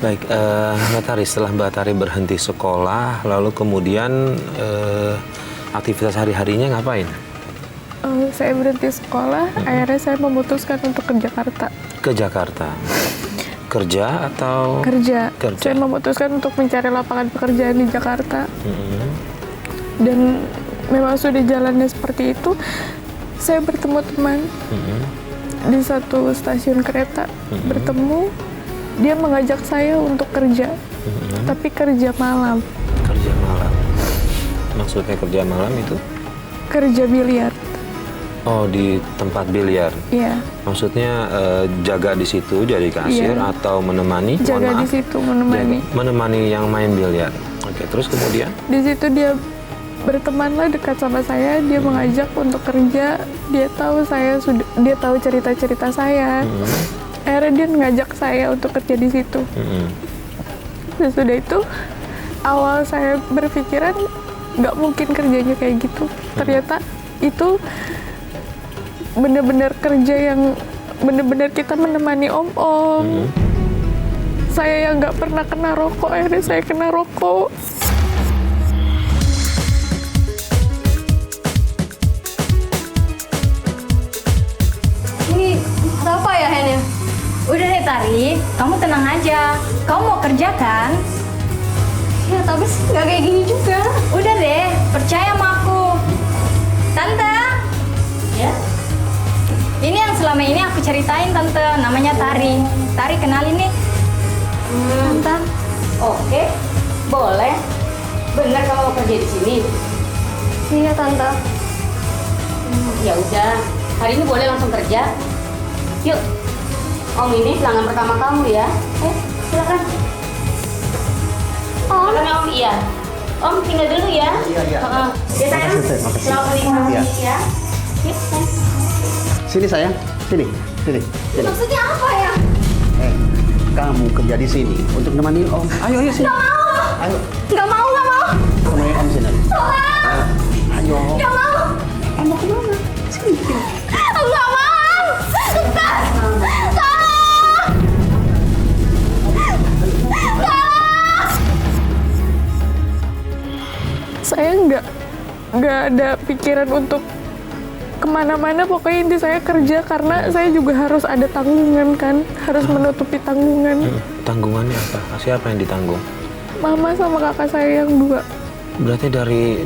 Baik, Mbak Tari, setelah Mbak Tari berhenti sekolah, lalu kemudian aktivitas hari-harinya ngapain? Saya berhenti sekolah, akhirnya saya memutuskan untuk ke Jakarta. Ke Jakarta. Kerja atau? Kerja. Kerja. Saya memutuskan untuk mencari lapangan pekerjaan di Jakarta. Dan memang sudah jalannya seperti itu. Saya bertemu teman di satu stasiun kereta. Bertemu, dia mengajak saya untuk kerja. Tapi kerja malam. Kerja malam. Maksudnya kerja malam itu? Kerja biliar. Oh, di tempat biliar. Iya. Maksudnya jaga di situ jadi kasir Iya. atau menemani? Jaga di situ, menemani. Menemani yang main biliar. Oke, terus kemudian? Di situ dia bertemanlah dekat sama saya, dia mengajak untuk kerja, dia tahu cerita-cerita saya. Akhirnya dia ngajak saya untuk kerja di situ. Dan sudah itu, awal saya berpikiran nggak mungkin kerjanya kayak gitu. Ternyata itu benar-benar kerja yang benar-benar kita menemani om-om. Saya yang nggak pernah kena rokok, akhirnya saya kena rokok. Ini apa ya, Hen? Udah deh, Tari, kamu tenang aja. Kamu mau kerja kan? Ya, tapi nggak kayak gini juga. Udah deh, percaya sama aku. Tante, ya? Ini yang selama ini aku ceritain, Tante. Namanya Tari. Tari, kenalin nih. Tante. Oke, boleh. Benar kamu mau kerja di sini? Iya, Tante. Ya udah, hari ini boleh langsung kerja. Yuk, Om ini pelanggan pertama kamu ya. Silakan. Om. Silakan Om, iya. Om tinggal dulu ya. Iya. Ya sayang, Makasih. selamat menikmati Iya. ya. Yuk, sayang. Sini sayang, sini. Maksudnya apa ya? Kamu kerja di sini untuk nemenin Om. Ayo sini. Nggak mau. Ayo, Nggak mau, nggak mau. nemenin Om sini. Ayo. Nggak mau. Mau kemana? Sini. Nggak mau. Lepas. Saya nggak ada pikiran untuk kemana-mana, pokoknya inti saya kerja karena saya juga harus ada tanggungan kan, harus menutupi tanggungan. Tanggungannya apa? Siapa yang ditanggung? Mama sama kakak saya yang dua. Berarti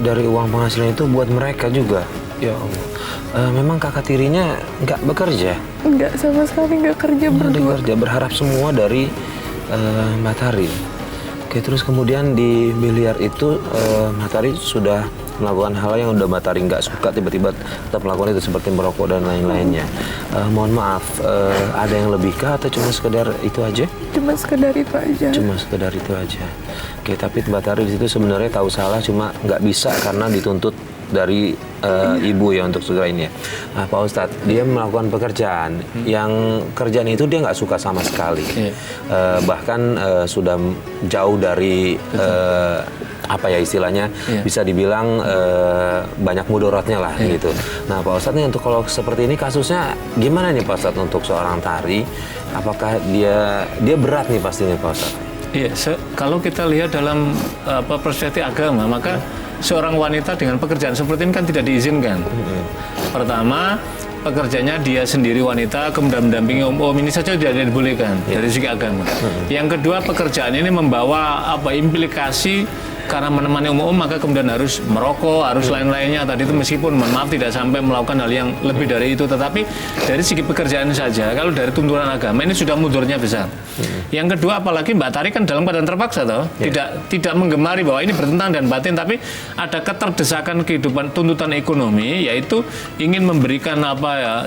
dari uang penghasilan itu buat mereka juga? Ya Allah. Memang kakak tirinya nggak bekerja? Nggak, sama sekali nggak kerja Nggak berdua. bekerja, berharap semua dari Mbak Tari. Oke, terus kemudian di biliar itu Mbak Tari sudah melakukan hal yang udah Mbak Tari nggak suka, tiba-tiba tetap melakukan itu seperti merokok dan lain-lainnya. Mohon maaf, ada yang lebih kah atau cuma sekedar itu aja? Cuma sekedar itu aja. Cuma sekedar itu aja. Oke, tapi Mbak Tari di situ sebenarnya tahu salah, cuma nggak bisa karena dituntut dari ibu ya untuk segera ini ya. Nah, Pak Ustadz, dia melakukan pekerjaan yang kerjaan itu dia nggak suka sama sekali. Bahkan sudah jauh dari apa ya istilahnya, bisa dibilang banyak mudaratnya lah gitu. Nah, Pak Ustadz nih, untuk kalau seperti ini kasusnya gimana nih Pak Ustadz untuk seorang tari? Apakah dia berat nih pastinya Pak Ustadz? Iya, kalau kita lihat dalam perspektif agama, maka seorang wanita dengan pekerjaan seperti ini kan tidak diizinkan. Pertama, pekerjaannya dia sendiri wanita, kemudian mendampingi om ini saja tidak dibolehkan dari segi agama. Yang kedua, pekerjaan ini membawa implikasi karena menemani om maka kemudian harus merokok, harus lain-lainnya. Tadi itu meskipun mohon maaf tidak sampai melakukan hal yang lebih dari itu, tetapi dari segi pekerjaan saja, kalau dari tuntunan agama ini sudah mudornya besar. Yang kedua, apalagi Mbak Tari kan dalam keadaan terpaksa toh, tidak menggemari bahwa ini bertentangan dan batin, tapi ada keterdesakan kehidupan tuntutan ekonomi, yaitu ingin memberikan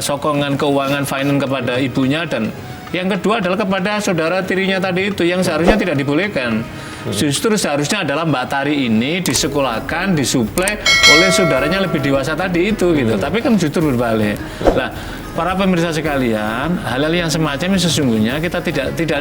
sokongan keuangan finance kepada ibunya, dan yang kedua adalah kepada saudara tirinya tadi itu yang seharusnya tidak dibolehkan. Justru seharusnya adalah Mbak Tari ini disekolahkan, disuplai oleh saudaranya lebih dewasa tadi itu gitu. Tapi kan justru berbalik. Nah, para pemirsa sekalian, hal-hal yang semacam ini sesungguhnya kita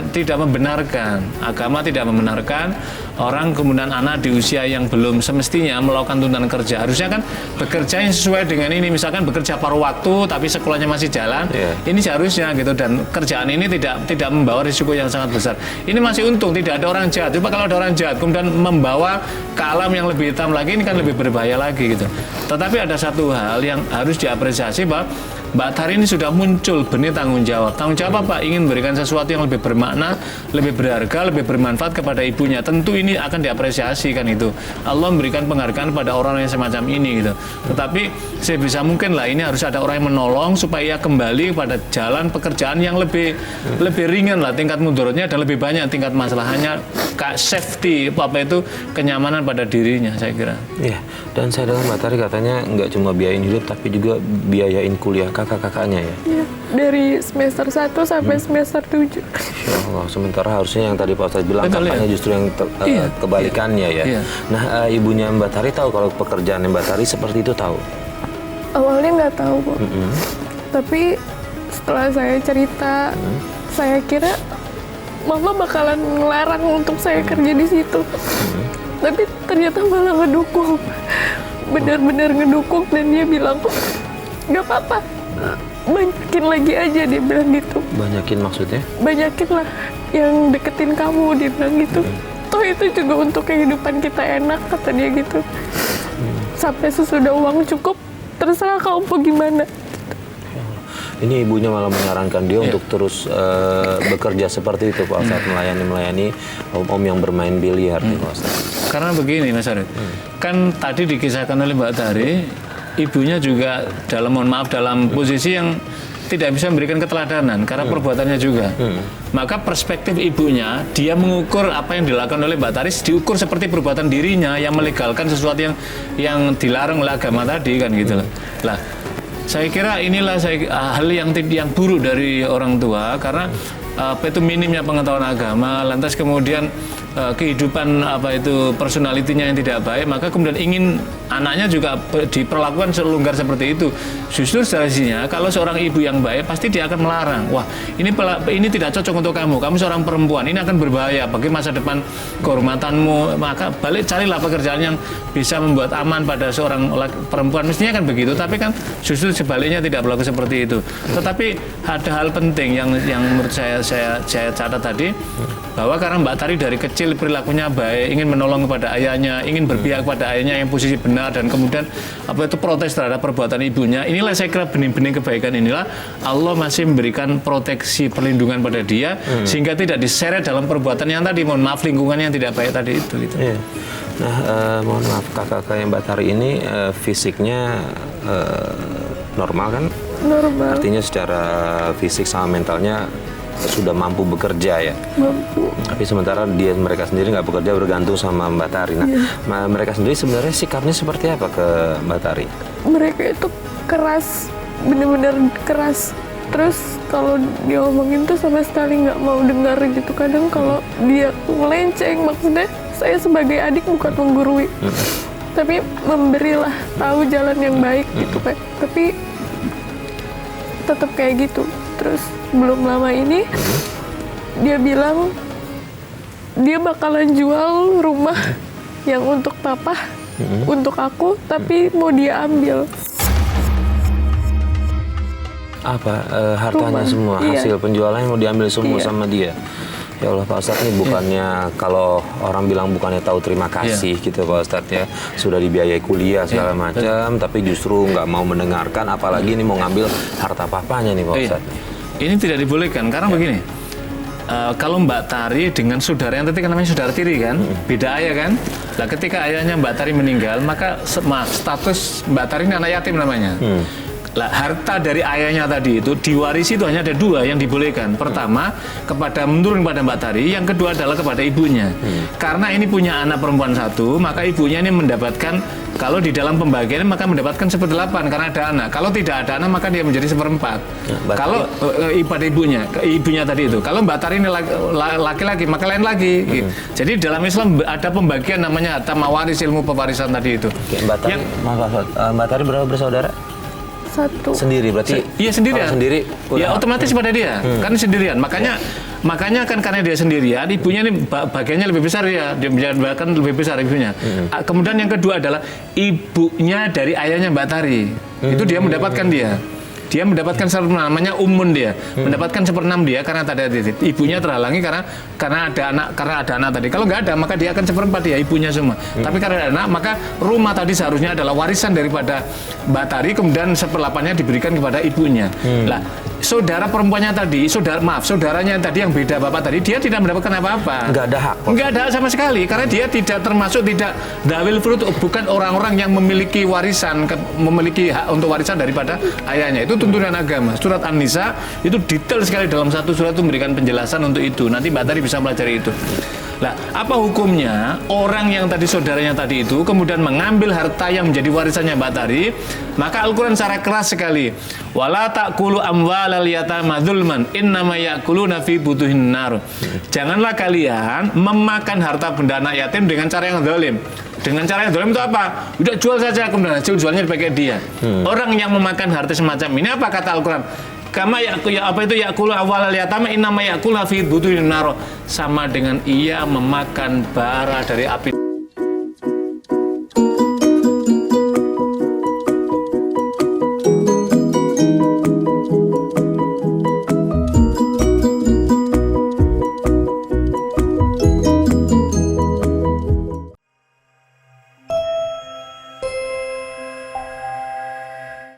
tidak membenarkan. Agama tidak membenarkan orang kemudian anak di usia yang belum semestinya melakukan tuntutan kerja. Harusnya kan bekerja yang sesuai dengan ini, misalkan bekerja paruh waktu tapi sekolahnya masih jalan. Ini seharusnya gitu, dan kerjaan ini tidak membawa risiko yang sangat besar. Ini masih untung tidak ada orang jahat. Coba kalau ada orang jahat kemudian membawa ke alam yang lebih hitam lagi, ini kan lebih berbahaya lagi gitu. Tetapi ada satu hal yang harus diapresiasi, bahwa Mbak Tari ini sudah muncul benih tanggung jawab. Tanggung jawab apa? Ingin memberikan sesuatu yang lebih bermakna, lebih berharga, lebih bermanfaat kepada ibunya. Tentu ini akan diapresiasi kan itu. Allah memberikan penghargaan pada orang yang semacam ini gitu. Tetapi sebisa mungkin lah ini harus ada orang yang menolong supaya kembali pada jalan pekerjaan yang lebih ringan lah tingkat mudorotnya, dan lebih banyak tingkat masalahnya, safety apa itu kenyamanan pada dirinya, saya kira. Iya. Dan saya dengar Mbak Tari katanya nggak cuma biayain hidup tapi juga biayain kuliah kakak-kakaknya ya. Iya, dari semester 1 sampai semester 7. Insya Allah. Sementara harusnya yang tadi Pak Ustadz bilang Betul, kakaknya ya. justru yang kebalikannya ya. Iya. Nah, ibunya Mbak Tari tahu kalau pekerjaan Mbak Tari seperti itu tahu? Awalnya nggak tahu, Bu. Tapi setelah saya cerita, saya kira Mama bakalan ngelarang untuk saya kerja di situ. Tapi ternyata malah ngedukung. Benar-benar ngedukung, dan dia bilang, nggak apa-apa, banyakin lagi aja, dia bilang gitu. Banyakin maksudnya? Banyakin lah yang deketin kamu, dia bilang gitu. Toh itu juga untuk kehidupan kita enak, kata dia gitu. Sampai sesudah uang cukup, terserah kamu mau gimana. Ini ibunya malah menyarankan dia untuk terus bekerja seperti itu Pak Ustadz, melayani om yang bermain biliar nih Pak Ustadz. Karena begini Mas Arif, kan tadi dikisahkan oleh Mbak Tari, ibunya juga dalam posisi yang tidak bisa memberikan keteladanan karena perbuatannya juga. Maka perspektif ibunya, dia mengukur apa yang dilakukan oleh Mbak Tari diukur seperti perbuatan dirinya yang melegalkan sesuatu yang dilarang oleh agama tadi kan gitu. Lah, saya kira inilah hal yang buruk dari orang tua, karena apa itu minimnya pengetahuan agama, lantas kemudian kehidupan apa itu personalitinya yang tidak baik, maka kemudian ingin anaknya juga diperlakukan selonggar seperti itu. Justru seharusnya kalau seorang ibu yang baik pasti dia akan melarang, wah ini tidak cocok untuk kamu seorang perempuan, ini akan berbahaya bagi masa depan kehormatanmu, maka carilah pekerjaan yang bisa membuat aman pada seorang perempuan, mestinya kan begitu. Tapi kan justru sebaliknya tidak berlaku seperti itu. Tetapi ada hal penting yang menurut saya catat tadi, bahwa karena Mbak Tari dari kecil perilakunya baik, ingin menolong kepada ayahnya, ingin berpihak kepada ayahnya yang posisi benar, dan kemudian apa itu protes terhadap perbuatan ibunya. Inilah saya kira benih-benih kebaikan inilah Allah masih memberikan proteksi perlindungan pada dia, sehingga tidak diseret dalam perbuatan yang tadi, mohon maaf, lingkungan yang tidak baik tadi itu gitu. Iya. Nah, mohon maaf kakak-kakak yang Mbak Tari ini fisiknya normal kan? Normal. Artinya secara fisik sama mentalnya sudah mampu bekerja ya. Mampu. Tapi sementara mereka sendiri nggak bekerja, bergantung sama Mbak Tari. Nah, mereka sendiri sebenarnya sikapnya seperti apa ke Mbak Tari? Mereka itu keras, bener-bener keras. Terus kalau dia ngomongin tuh sama sekali nggak mau dengar gitu. Kadang kalau dia ngelenceng, maksudnya saya sebagai adik bukan menggurui, tapi memberilah tahu jalan yang baik gitu Pak. Tapi tetap kayak gitu. Terus belum lama ini dia bilang dia bakalan jual rumah yang untuk papa, untuk aku, tapi mau dia ambil. Apa hartanya Rumah, semua, iya. hasil penjualannya mau diambil semua Iya. sama dia? Ya Allah Pak Ustadz, ini bukannya kalau orang bilang bukannya tahu terima kasih gitu Pak Ustadz ya, sudah dibiayai kuliah segala macam, tapi justru nggak mau mendengarkan, apalagi ini mau ngambil harta papanya nih Pak Ustadz. Ini tidak dibolehkan karena begini, kalau Mbak Tari dengan saudara yang tadi kan namanya saudara tiri kan, beda ayah kan. Nah ketika ayahnya Mbak Tari meninggal, maka status Mbak Tari ini anak yatim namanya. Lah, harta dari ayahnya tadi itu diwarisi itu hanya ada dua yang dibolehkan. Pertama, menurun kepada Mbak Tari. Yang kedua adalah kepada ibunya. Karena ini punya anak perempuan satu, maka ibunya ini mendapatkan, kalau di dalam pembagian maka mendapatkan 1/8 karena ada anak. Kalau tidak ada anak maka dia menjadi 1/4. Kalau pada ibunya tadi itu. Kalau Mbak Tari ini laki-laki maka lain lagi. Gitu. Jadi dalam Islam ada pembagian namanya harta mawaris, ilmu pewarisan tadi itu. Oke, Mbak Tari, maaf Mbak Tari berapa bersaudara? Satu. Sendiri berarti? Iya sendirian. Kalau sendiri Ya udah- otomatis pada dia, kan sendirian. Makanya kan karena dia sendirian, ibunya ini bagiannya lebih besar ya, dia bahkan lebih besar ibunya. Kemudian yang kedua adalah ibunya dari ayahnya Mbak Tari, itu dia mendapatkan dia mendapatkan namanya umun dia, mendapatkan 1/6 dia karena tadi ibunya terhalangi karena ada anak tadi. Kalau nggak ada maka dia akan 1/4 dia ibunya semua. Tapi karena ada anak maka rumah tadi seharusnya adalah warisan daripada Mbak Tari, kemudian 1/8-nya diberikan kepada ibunya. Lah saudara perempuannya tadi, saudaranya tadi yang beda bapak tadi, dia tidak mendapatkan apa-apa. Nggak ada hak. Nggak ada sama sekali karena dia tidak termasuk dawil furud, bukan orang-orang yang memiliki warisan, memiliki hak untuk warisan daripada ayahnya. Itu tuntunan agama. Surat An-Nisa itu detail sekali dalam satu surat itu memberikan penjelasan untuk itu. Nanti Mbak Tari bisa pelajari itu. Lah, apa hukumnya orang yang tadi saudaranya tadi itu kemudian mengambil harta yang menjadi warisannya Mbak Tari? Maka Al-Quran secara keras sekali, wala ta'kulu amwalal yatama dzulman innama ya'kuluna fi butuhin nar. Janganlah kalian memakan harta benda anak yatim dengan cara yang zalim. Dengan cara yang zalim itu apa? Udah jual saja, kemudian hasil jualnya dipakai dia. Orang yang memakan harta semacam ini apa kata Al-Quran? Kama yakulu awalal yatama innama yakulu fi butuhin nar. Sama dengan ia memakan bara dari api